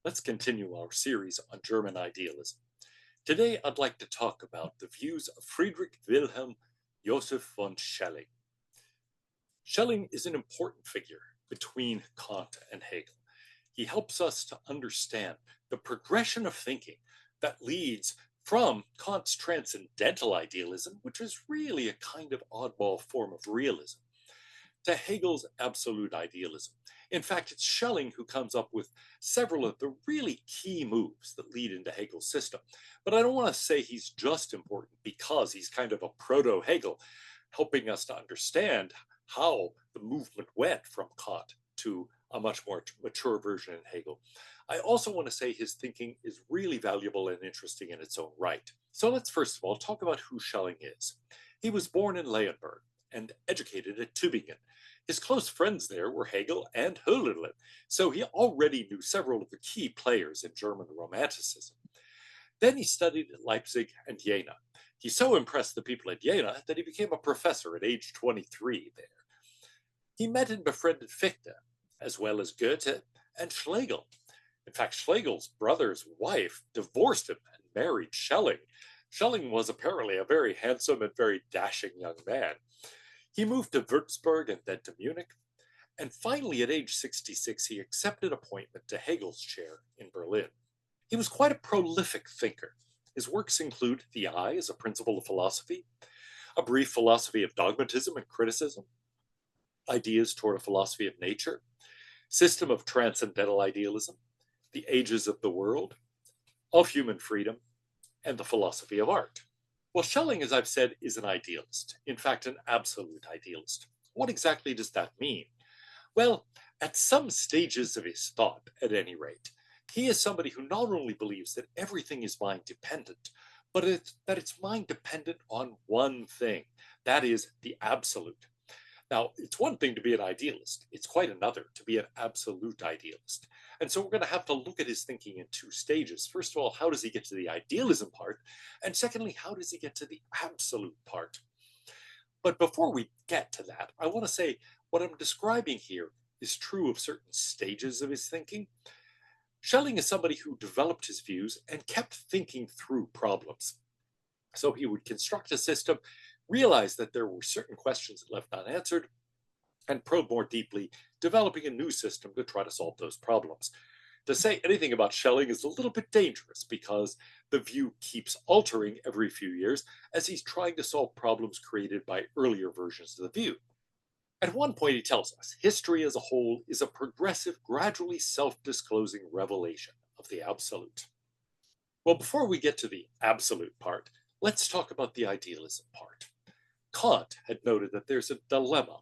Let's continue our series on German idealism. Today, I'd like to talk about the views of Friedrich Wilhelm Joseph von Schelling. Schelling is an important figure between Kant and Hegel. He helps us to understand the progression of thinking that leads from Kant's transcendental idealism, which is really a kind of oddball form of realism, to Hegel's absolute idealism. In fact, it's Schelling who comes up with several of the really key moves that lead into Hegel's system. But I don't want to say he's just important because he's kind of a proto-Hegel, helping us to understand how the movement went from Kant to a much more mature version in Hegel. I also want to say his thinking is really valuable and interesting in its own right. So let's first of all talk about who Schelling is. He was born in Leyenburg and educated at Tübingen. His close friends there were Hegel and Hölderlin, so he already knew several of the key players in German Romanticism. Then he studied at Leipzig and Jena. He so impressed the people at Jena that he became a professor at age 23 there. He met and befriended Fichte, as well as Goethe and Schlegel. In fact, Schlegel's brother's wife divorced him and married Schelling. Schelling was apparently a very handsome and very dashing young man. He moved to Würzburg and then to Munich, and finally at age 66 he accepted appointment to Hegel's chair in Berlin. He was quite a prolific thinker. His works include The Eye as a Principle of Philosophy, A Brief Philosophy of Dogmatism and Criticism, Ideas Toward a Philosophy of Nature, System of Transcendental Idealism, The Ages of the World, Of Human Freedom, and The Philosophy of Art. Well, Schelling, as I've said, is an idealist. In fact, an absolute idealist. What exactly does that mean? Well, at some stages of his thought, at any rate, he is somebody who not only believes that everything is mind-dependent, but that it's mind-dependent on one thing, that is, the absolute. Now, it's one thing to be an idealist. It's quite another to be an absolute idealist. And so we're going to have to look at his thinking in two stages. First of all, how does he get to the idealism part? And secondly, how does he get to the absolute part? But before we get to that, I want to say what I'm describing here is true of certain stages of his thinking. Schelling is somebody who developed his views and kept thinking through problems. So he would construct a system, realize that there were certain questions left unanswered, and probe more deeply, developing a new system to try to solve those problems. To say anything about Schelling is a little bit dangerous because the view keeps altering every few years as he's trying to solve problems created by earlier versions of the view. At one point, he tells us history as a whole is a progressive, gradually self-disclosing revelation of the absolute. Well, before we get to the absolute part, let's talk about the idealism part. Kant had noted that there's a dilemma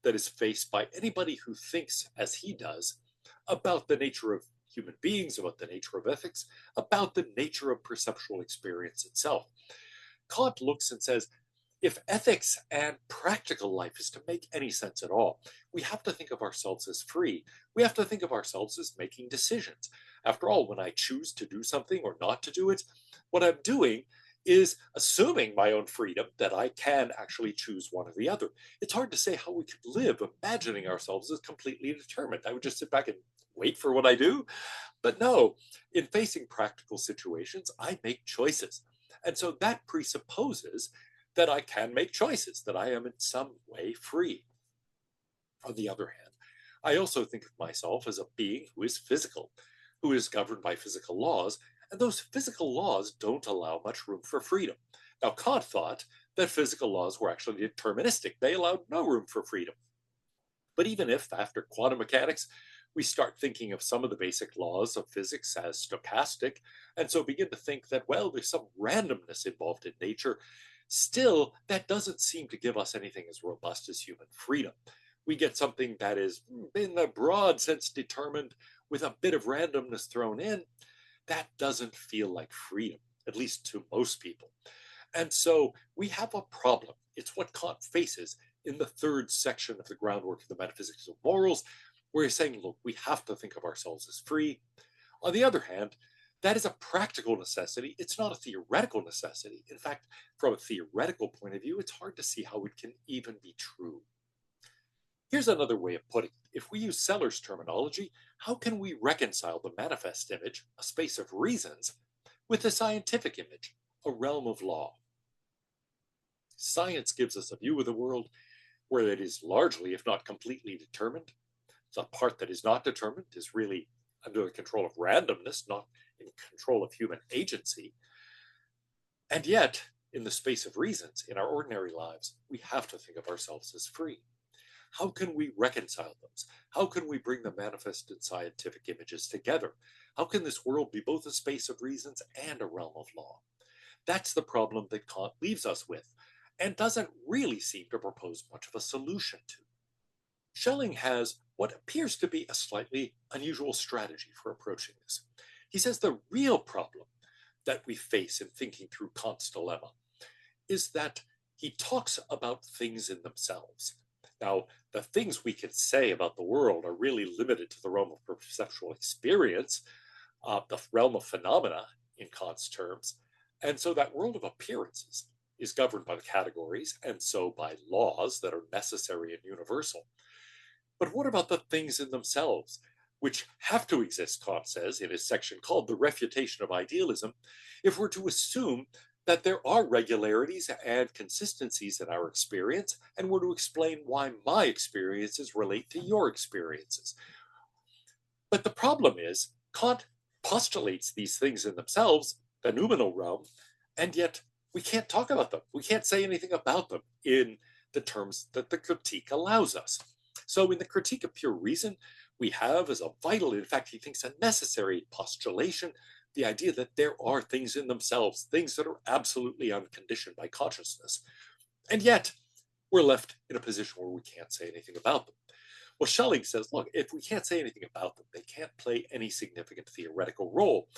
that is faced by anybody who thinks as he does about the nature of human beings, about the nature of ethics, about the nature of perceptual experience itself. Kant looks and says, if ethics and practical life is to make any sense at all, we have to think of ourselves as free. We have to think of ourselves as making decisions. After all, when I choose to do something or not to do it, what I'm doing is assuming my own freedom that I can actually choose one or the other. It's hard to say how we could live imagining ourselves as completely determined. I would just sit back and wait for what I do. But no, in facing practical situations, I make choices. And so that presupposes that I can make choices, that I am in some way free. On the other hand, I also think of myself as a being who is physical, who is governed by physical laws, and those physical laws don't allow much room for freedom. Now, Kant thought that physical laws were actually deterministic. They allowed no room for freedom. But even if, after quantum mechanics, we start thinking of some of the basic laws of physics as stochastic, and so begin to think that, well, there's some randomness involved in nature, still, that doesn't seem to give us anything as robust as human freedom. We get something that is, in the broad sense, determined with a bit of randomness thrown in. That doesn't feel like freedom, at least to most people. And so we have a problem. It's what Kant faces in the third section of the groundwork of the metaphysics of morals, where he's saying, look, we have to think of ourselves as free. On the other hand, that is a practical necessity. It's not a theoretical necessity. In fact, from a theoretical point of view, it's hard to see how it can even be true. Here's another way of putting it. If we use Seller's terminology, how can we reconcile the manifest image, a space of reasons, with the scientific image, a realm of law? Science gives us a view of the world where it is largely, if not completely, determined. The part that is not determined is really under the control of randomness, not in control of human agency. And yet, in the space of reasons, in our ordinary lives, we have to think of ourselves as free. How can we reconcile those? How can we bring the manifest and scientific images together? How can this world be both a space of reasons and a realm of law? That's the problem that Kant leaves us with, and doesn't really seem to propose much of a solution to. Schelling has what appears to be a slightly unusual strategy for approaching this. He says the real problem that we face in thinking through Kant's dilemma is that he talks about things in themselves. Now, the things we can say about the world are really limited to the realm of perceptual experience, the realm of phenomena in Kant's terms. And so that world of appearances is governed by the categories and so by laws that are necessary and universal. But what about the things in themselves, which have to exist, Kant says in his section called The Refutation of Idealism, if we're to assume that there are regularities and consistencies in our experience, and we're to explain why my experiences relate to your experiences. But the problem is, Kant postulates these things in themselves, the noumenal realm, and yet we can't talk about them. We can't say anything about them in the terms that the critique allows us. So in the Critique of Pure Reason, we have as a vital, in fact, he thinks a necessary postulation, the idea that there are things in themselves, things that are absolutely unconditioned by consciousness. And yet, we're left in a position where we can't say anything about them. Well, Schelling says, look, if we can't say anything about them, they can't play any significant theoretical role.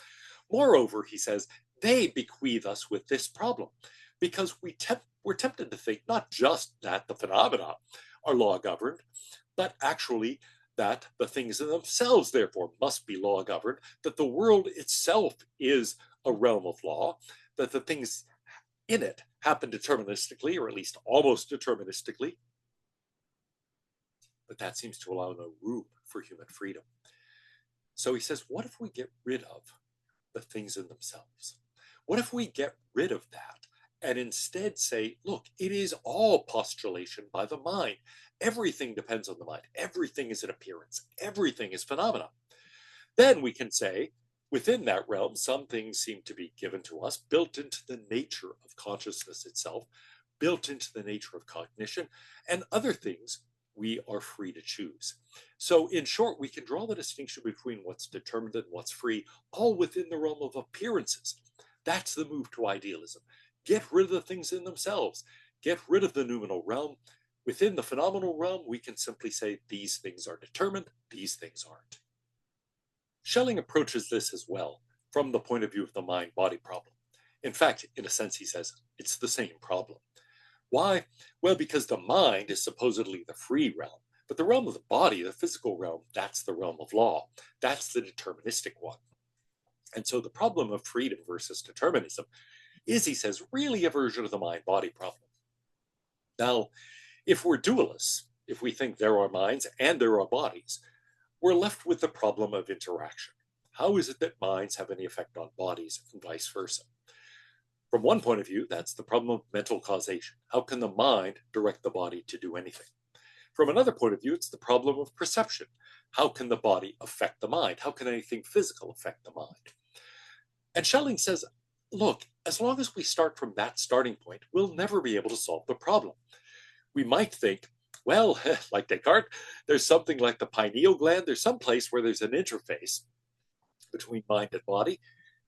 Moreover, he says, they bequeath us with this problem because we're tempted to think not just that the phenomena are law governed, but actually that the things in themselves, therefore, must be law governed, that the world itself is a realm of law, that the things in it happen deterministically, or at least almost deterministically. But that seems to allow no room for human freedom. So he says, what if we get rid of the things in themselves? What if we get rid of that and instead say, look, it is all postulation by the mind. Everything depends on the mind. Everything is an appearance. Everything is phenomena. Then we can say, within that realm, some things seem to be given to us, built into the nature of consciousness itself, built into the nature of cognition, and other things we are free to choose. So in short, we can draw the distinction between what's determined and what's free, all within the realm of appearances. That's the move to idealism. Get rid of the things in themselves. Get rid of the noumenal realm. Within the phenomenal realm, we can simply say these things are determined, these things aren't. Schelling approaches this as well from the point of view of the mind-body problem. In fact, in a sense, he says it's the same problem. Why? Well, because the mind is supposedly the free realm, but the realm of the body, the physical realm, that's the realm of law. That's the deterministic one. And so the problem of freedom versus determinism is, he says, really a version of the mind-body problem. Now, if we're dualists, if we think there are minds and there are bodies, we're left with the problem of interaction. How is it that minds have any effect on bodies and vice versa? From one point of view, that's the problem of mental causation. How can the mind direct the body to do anything? From another point of view, it's the problem of perception. How can the body affect the mind? How can anything physical affect the mind? And Schelling says, look, as long as we start from that starting point, we'll never be able to solve the problem. We might think, well, like Descartes, there's something like the pineal gland. There's some place where there's an interface between mind and body.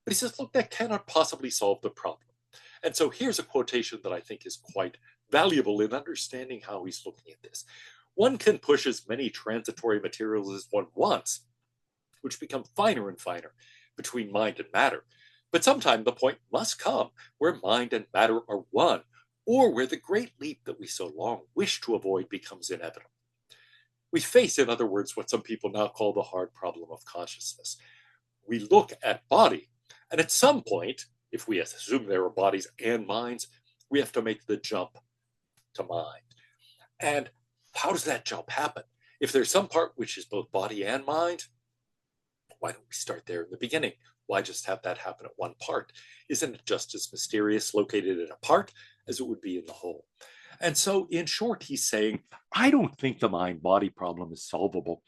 But he says, look, that cannot possibly solve the problem. And so here's a quotation that I think is quite valuable in understanding how he's looking at this. One can push as many transitory materials as one wants, which become finer and finer between mind and matter. But sometime the point must come where mind and matter are one, or where the great leap that we so long wish to avoid becomes inevitable. We face, in other words, what some people now call the hard problem of consciousness. We look at body, and at some point, if we assume there are bodies and minds, we have to make the jump to mind. And How does that jump happen? If there's some part which is both body and mind, why don't we start there in the beginning? Why just have that happen at one part? Isn't it just as mysterious located in a part as it would be in the whole? And so, in short, he's saying, I don't think the mind body problem is solvable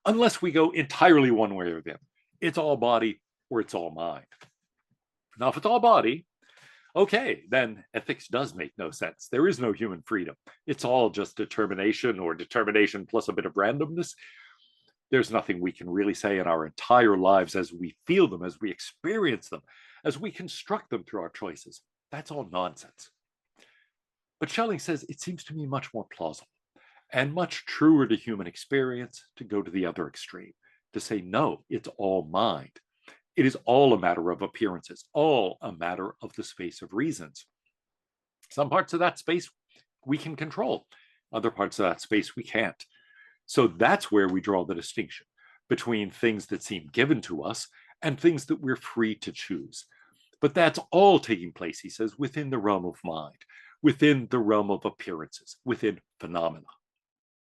unless we go entirely one way or the other. It's all body or it's all mind. Now, if it's all body, okay, then ethics does make no sense. There is no human freedom. It's all just determination or determination plus a bit of randomness. There's nothing we can really say in our entire lives as we feel them, as we experience them, as we construct them through our choices. That's all nonsense. But Schelling says it seems to me much more plausible and much truer to human experience to go to the other extreme, to say, no, it's all mind. It is all a matter of appearances, all a matter of the space of reasons. Some parts of that space we can control, other parts of that space we can't. So that's where we draw the distinction between things that seem given to us and things that we're free to choose. But that's all taking place, he says, within the realm of mind, within the realm of appearances, within phenomena.